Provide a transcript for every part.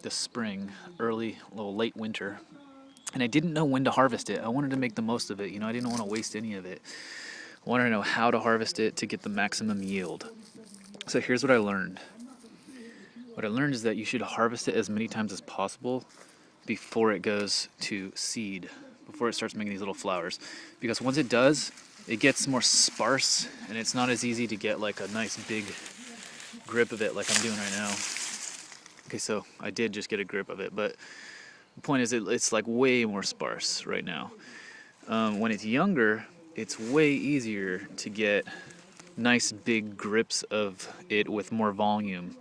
this spring, early, little late winter, and I didn't know when to harvest it. I wanted to make the most of it. I didn't want to waste any of it. I wanted to know how to harvest it to get the maximum yield. So here's what I learned. What I learned is that you should harvest it as many times as possible before it goes to seed, before it starts making these little flowers. Because once it does, it gets more sparse and it's not as easy to get like a nice big grip of it like I'm doing right now. Okay, so I did just get a grip of it, but the point is it's like way more sparse right now. When it's younger, it's way easier to get nice big grips of it with more volume.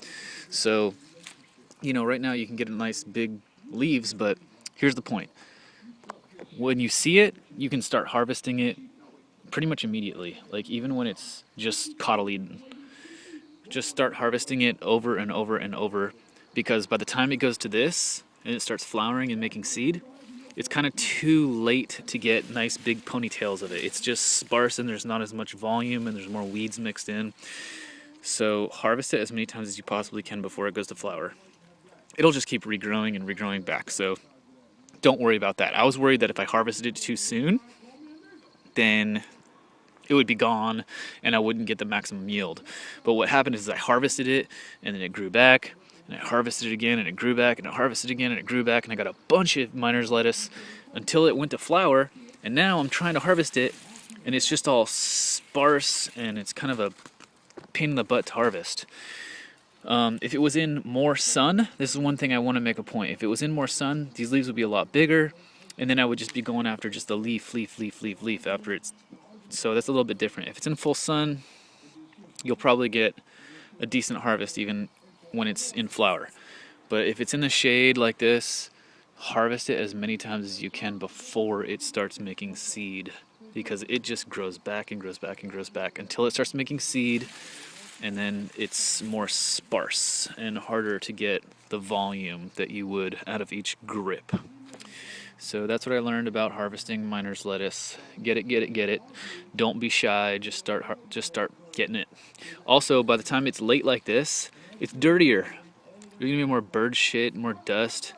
So, right now you can get a nice big leaves, but here's the point. When you see it, you can start harvesting it pretty much immediately. Like even when it's just cotyledon. Just start harvesting it over and over and over, because by the time it goes to this and it starts flowering and making seed, it's kind of too late to get nice big ponytails of it. It's just sparse and there's not as much volume and there's more weeds mixed in. So harvest it as many times as you possibly can before it goes to flower. It'll just keep regrowing and regrowing back, so don't worry about that. I was worried that if I harvested it too soon, then it would be gone and I wouldn't get the maximum yield. But what happened is I harvested it and then it grew back, and I harvested it again and it grew back, and I harvested it again and it grew back, and I got a bunch of miner's lettuce until it went to flower. And now I'm trying to harvest it and it's just all sparse and it's kind of a pain in the butt to harvest. If it was in more sun, this is one thing I want to make a point. If it was in more sun, these leaves would be a lot bigger, and then I would just be going after just the leaf after it's. So that's a little bit different. If it's in full sun, you'll probably get a decent harvest even when it's in flower. But if it's in the shade like this, harvest it as many times as you can before it starts making seed, because it just grows back and grows back and grows back until it starts making seed. And then it's more sparse and harder to get the volume that you would out of each grip. So that's what I learned about harvesting miner's lettuce. Get it, get it, get it. Don't be shy. Just start getting it. Also, by the time it's late like this, it's dirtier. There's gonna be more bird shit, more dust,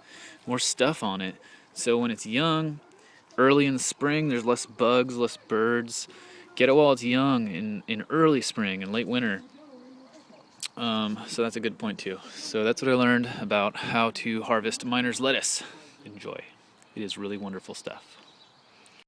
more stuff on it. So when it's young, early in the spring, there's less bugs, less birds. Get it while it's young in early spring and late winter. So that's a good point too. So that's what I learned about how to harvest miner's lettuce. Enjoy. It is really wonderful stuff.